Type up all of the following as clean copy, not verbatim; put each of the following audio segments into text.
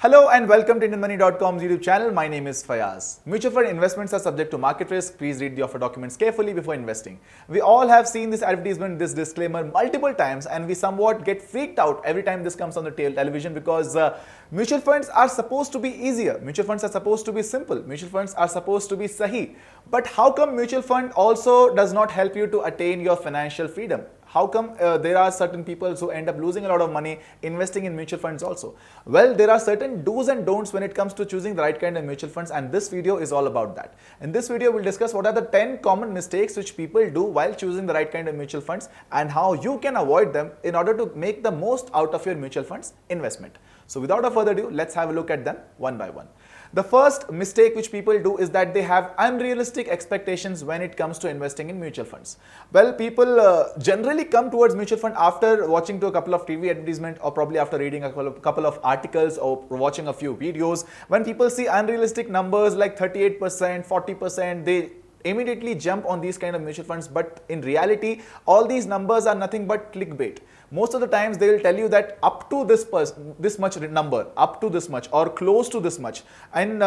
Hello and welcome to IndianMoney.com's YouTube channel. My name is Fayaz. Mutual fund investments are subject to market risk. Please read the offer documents carefully before investing. We all have seen this advertisement, this disclaimer multiple times, and we somewhat get freaked out every time this comes on the television because mutual funds are supposed to be easier. Mutual funds are supposed to be simple. Mutual funds are supposed to be sahi. But how come mutual fund also does not help you to attain your financial freedom? How come there are certain people who end up losing a lot of money investing in mutual funds also? Well, there are certain do's and don'ts when it comes to choosing the right kind of mutual funds, and this video is all about that. In this video, we'll discuss what are the 10 common mistakes which people do while choosing the right kind of mutual funds and how you can avoid them in order to make the most out of your mutual funds investment. So without further ado, let's have a look at them one by one. The first mistake which people do is that they have unrealistic expectations when it comes to investing in mutual funds. Well, people generally come towards mutual fund after watching to a couple of TV advertisements or probably after reading a couple of articles or watching a few videos. When people see unrealistic numbers like 38%, 40%, they immediately jump on these kind of mutual funds, but in reality, all these numbers are nothing but clickbait. Most of the times they will tell you that up to this much number, up to this much or close to this much, and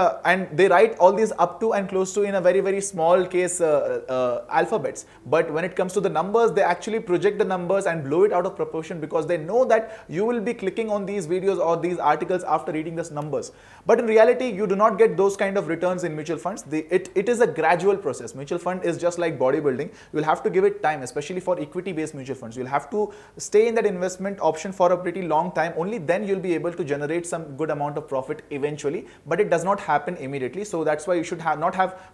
they write all these up to and close to in a very small case alphabets. But when it comes to the numbers, they actually project the numbers and blow it out of proportion because they know that you will be clicking on these videos or these articles after reading these numbers. But in reality, you do not get those kind of returns in mutual funds. It is a gradual process. Mutual fund is just like bodybuilding. You will have to give it time, especially for equity based mutual funds. You'll have to stay in that investment option for a pretty long time. Only then you'll be able to generate some good amount of profit eventually, but it does not happen immediately. So that's why you should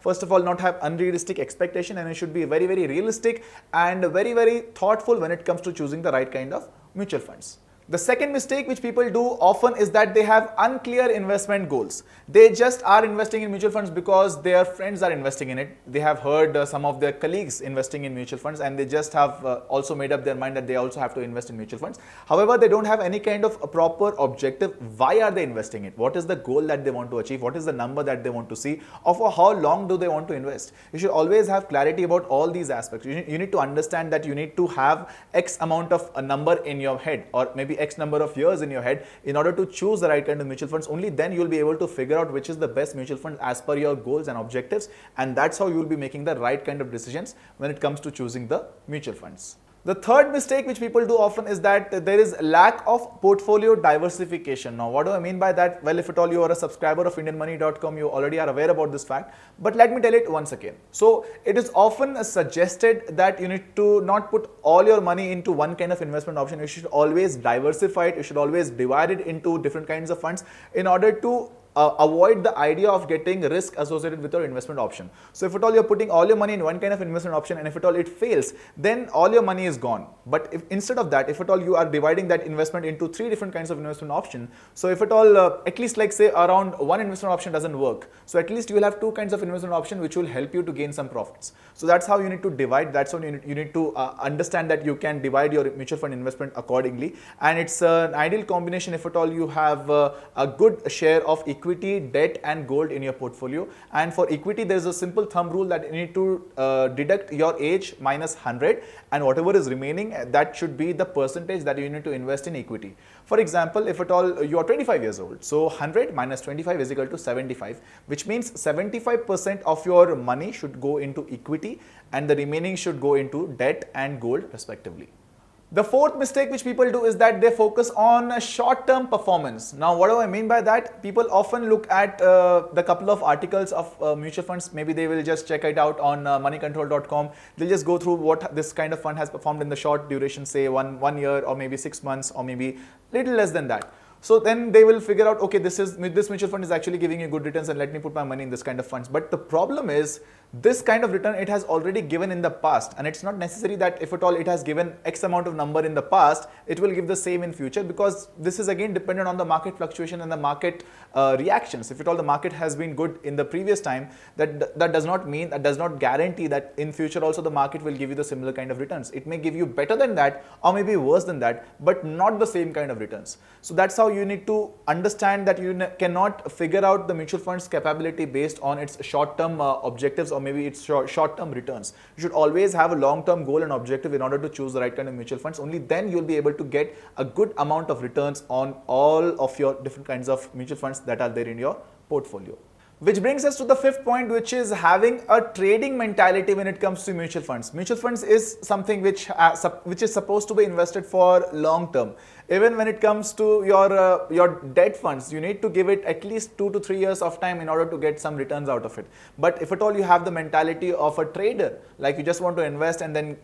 first of all not have unrealistic expectation, and it should be very realistic and very thoughtful when it comes to choosing the right kind of mutual funds. The second mistake which people do often is that they have unclear investment goals. They just are investing in mutual funds because their friends are investing in it. They have heard some of their colleagues investing in mutual funds, and they just have also made up their mind that they also have to invest in mutual funds. However, they don't have any kind of a proper objective. Why are they investing it? What is the goal that they want to achieve? What is the number that they want to see? Or for how long do they want to invest? You should always have clarity about all these aspects. You need to understand that you need to have X amount of a number in your head, or maybe X number of years in your head in order to choose the right kind of mutual funds. Only then you'll be able to figure out which is the best mutual fund as per your goals and objectives, and that's how you'll be making the right kind of decisions when it comes to choosing the mutual funds. The third mistake which people do often is that there is lack of portfolio diversification. Now, what do I mean by that? Well, if at all you are a subscriber of IndianMoney.com, you already are aware about this fact, but let me tell it once again. So, it is often suggested that you need to not put all your money into one kind of investment option. You should always diversify it. You should always divide it into different kinds of funds in order to avoid the idea of getting risk associated with your investment option. So if at all you're putting all your money in one kind of investment option, and if at all it fails, then all your money is gone. But if instead of that, if at all you are dividing that investment into 3 different kinds of investment option, so if at all at least like say around one investment option doesn't work, so at least you will have 2 kinds of investment option which will help you to gain some profits. So that's how you need to divide. That's how you need to understand that you can divide your mutual fund investment accordingly, and it's an ideal combination if at all you have a good share of equity, debt and gold in your portfolio. And for equity, there is a simple thumb rule that you need to deduct your age minus 100, and whatever is remaining, that should be the percentage that you need to invest in equity. For example, if at all you are 25 years old, so 100 minus 25 is equal to 75, which means 75% of your money should go into equity and the remaining should go into debt and gold respectively. The fourth mistake which people do is that they focus on short-term performance. Now, what do I mean by that? People often look at the couple of articles of mutual funds. Maybe they will just check it out on moneycontrol.com. They'll just go through what this kind of fund has performed in the short duration, say one year or maybe 6 months or maybe little less than that. So then they will figure out, okay, this mutual fund is actually giving you good returns and let me put my money in this kind of funds. But the problem is this kind of return it has already given in the past, and it's not necessary that if at all it has given X amount of number in the past, it will give the same in future, because this is again dependent on the market fluctuation and the market reactions. If at all the market has been good in the previous time, that does not guarantee that in future also the market will give you the similar kind of returns. It may give you better than that or maybe worse than that, but not the same kind of returns. So that's how you need to understand that you cannot figure out the mutual fund's capability based on its short-term objectives or maybe its short-term returns. You should always have a long-term goal and objective in order to choose the right kind of mutual funds. Only then you'll be able to get a good amount of returns on all of your different kinds of mutual funds that are there in your portfolio. Which brings us to the fifth point, which is having a trading mentality when it comes to mutual funds. Mutual funds is something which is supposed to be invested for long term. Even when it comes to your debt funds, you need to give it at least 2 to 3 years of time in order to get some returns out of it. But if at all you have the mentality of a trader, like you just want to invest and then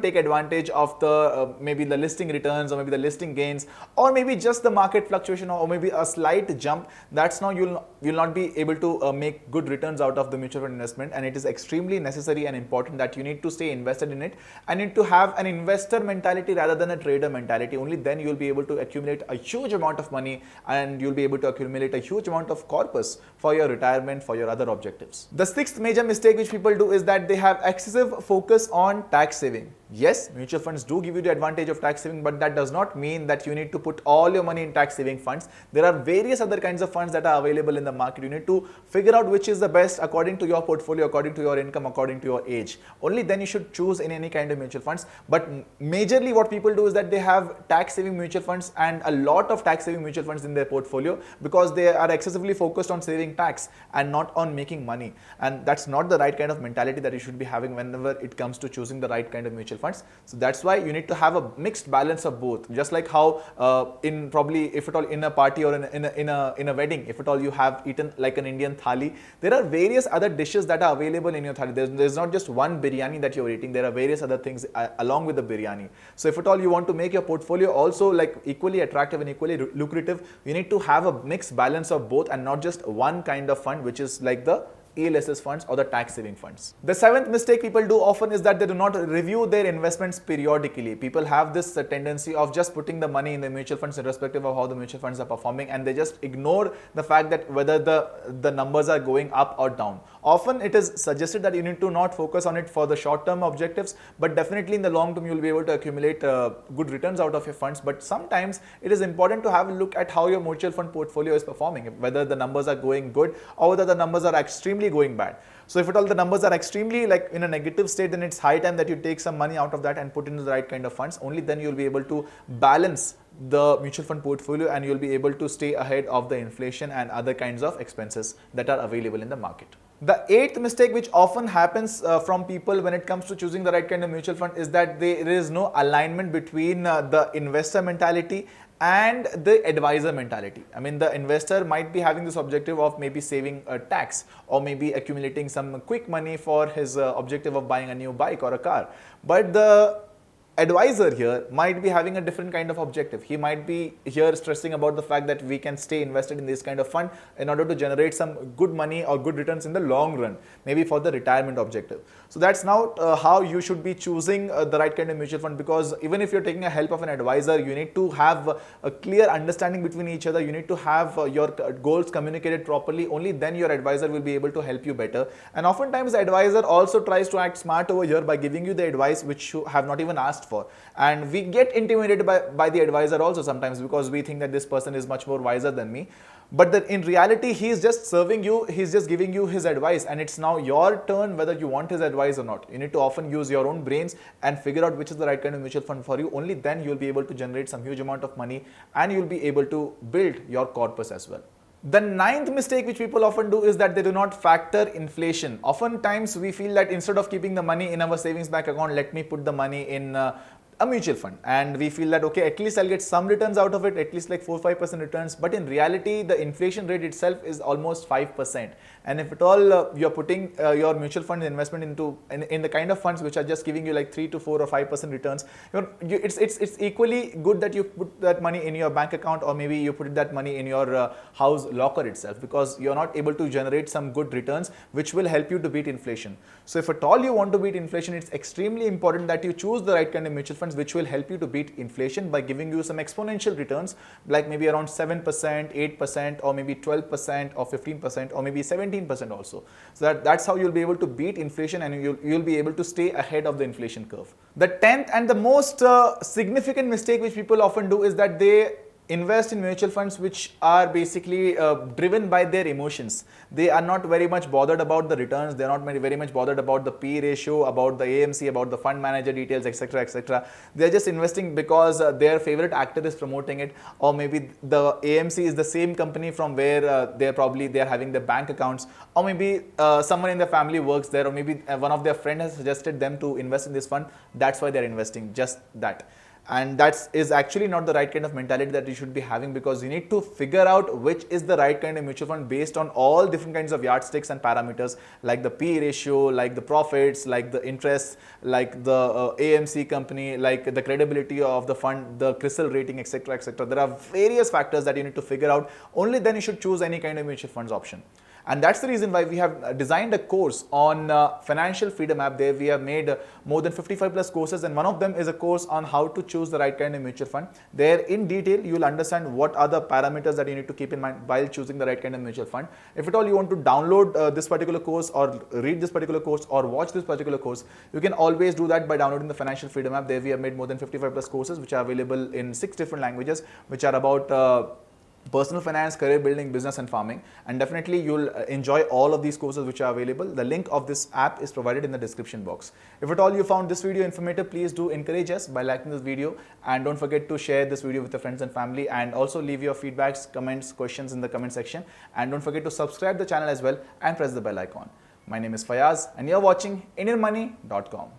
take advantage of the maybe the listing returns or maybe the listing gains or maybe just the market fluctuation or maybe a slight jump, that's now you'll not be able to make good returns out of the mutual fund investment. And it is extremely necessary and important that you need to stay invested in it and need to have an investor mentality rather than a trader mentality. Only then you'll be able to accumulate a huge amount of money and you'll be able to accumulate a huge amount of corpus for your retirement, for your other objectives. The sixth major mistake which people do is that they have excessive focus on tax saving. Yes, mutual funds do give you the advantage of tax saving, but that does not mean that you need to put all your money in tax saving funds. There are various other kinds of funds that are available in the market. You need to figure out which is the best according to your portfolio, according to your income, according to your age. Only then you should choose in any kind of mutual funds. But majorly what people do is that they have tax saving mutual funds and a lot of tax saving mutual funds in their portfolio because they are excessively focused on saving tax and not on making money. And that's not the right kind of mentality that you should be having whenever it comes to choosing the right kind of mutual funds. So that's why you need to have a mixed balance of both. Just like how in probably if at all in a party or in a wedding, if at all you have eaten like an Indian thali, there are various other dishes that are available in your thali. There's not just one biryani that you're eating. There are various other things along with the biryani. So if at all you want to make your portfolio also like equally attractive and equally lucrative, you need to have a mixed balance of both and not just one kind of fund, which is like the ELSS funds or the tax saving funds. The seventh mistake people do often is that they do not review their investments periodically. People have this tendency of just putting the money in the mutual funds irrespective of how the mutual funds are performing, and they just ignore the fact that whether the numbers are going up or down. Often it is suggested that you need to not focus on it for the short term objectives, but definitely in the long term you will be able to accumulate good returns out of your funds. But sometimes it is important to have a look at how your mutual fund portfolio is performing, whether the numbers are going good or whether the numbers are extremely going bad. So if at all the numbers are extremely like in a negative state, then it's high time that you take some money out of that and put into the right kind of funds. Only then you'll be able to balance the mutual fund portfolio and you'll be able to stay ahead of the inflation and other kinds of expenses that are available in the market. The eighth mistake which often happens from people when it comes to choosing the right kind of mutual fund is that there is no alignment between the investor mentality and the advisor mentality. I mean, the investor might be having this objective of maybe saving a tax or maybe accumulating some quick money for his objective of buying a new bike or a car. But the advisor here might be having a different kind of objective. He might be here stressing about the fact that we can stay invested in this kind of fund in order to generate some good money or good returns in the long run, maybe for the retirement objective. So that's now how you should be choosing the right kind of mutual fund, because even if you're taking a help of an advisor, you need to have a clear understanding between each other. You need to have your goals communicated properly. Only then your advisor will be able to help you better. And oftentimes the advisor also tries to act smart over here by giving you the advice which you have not even asked for, and we get intimidated by the advisor also sometimes because we think that this person is much more wiser than me, but that in reality he is just serving you, he's just giving you his advice, and it's now your turn whether you want his advice or not. You need to often use your own brains and figure out which is the right kind of mutual fund for you. Only then you'll be able to generate some huge amount of money and you'll be able to build your corpus as well. The ninth mistake which people often do is that they do not factor inflation. Oftentimes we feel that instead of keeping the money in our savings bank account, let me put the money in a mutual fund, and we feel that okay, at least I'll get some returns out of it, at least like 4-5% returns. But in reality the inflation rate itself is almost 5%, and if at all you're putting your mutual fund investment into in the kind of funds which are just giving you like 3 to 4 or 5% returns, it's equally good that you put that money in your bank account, or maybe you put that money in your house locker itself, because you're not able to generate some good returns which will help you to beat inflation. So if at all you want to beat inflation, it's extremely important that you choose the right kind of mutual funds which will help you to beat inflation by giving you some exponential returns, like maybe around 7%, 8%, or maybe 12% or 15% or maybe 17% also. So that's how you'll be able to beat inflation, and you'll be able to stay ahead of the inflation curve. The 10th and the most significant mistake which people often do is that they invest in mutual funds which are basically driven by their emotions. They are not very much bothered about the returns. They are not very much bothered about the P ratio, about the AMC, about the fund manager details, etc., etc. They are just investing because their favorite actor is promoting it, or maybe the AMC is the same company from where they are having their bank accounts, or maybe someone in their family works there, or maybe one of their friends has suggested them to invest in this fund. That's why they are investing. Just that. And that is actually not the right kind of mentality that you should be having, because you need to figure out which is the right kind of mutual fund based on all different kinds of yardsticks and parameters, like the P ratio, like the profits, like the interest, like the AMC company, like the credibility of the fund, the CRISIL rating, etc., etc. There are various factors that you need to figure out. Only then you should choose any kind of mutual funds option. And that's the reason why we have designed a course on Financial Freedom app. There we have made more than 55 plus courses, and one of them is a course on how to choose the right kind of mutual fund. There in detail you will understand what are the parameters that you need to keep in mind while choosing the right kind of mutual fund. If at all you want to download this particular course, or read this particular course, or watch this particular course, you can always do that by downloading the Financial Freedom app. There we have made more than 55 plus courses which are available in 6 different languages, which are about personal finance, career building, business and farming. And definitely you'll enjoy all of these courses which are available. The link of this app is provided in the description box. If at all you found this video informative, please do encourage us by liking this video, and don't forget to share this video with your friends and family, and also leave your feedbacks, comments, questions in the comment section, and don't forget to subscribe the channel as well and press the bell icon. My name is Fayaz and you're watching IndianMoney.com.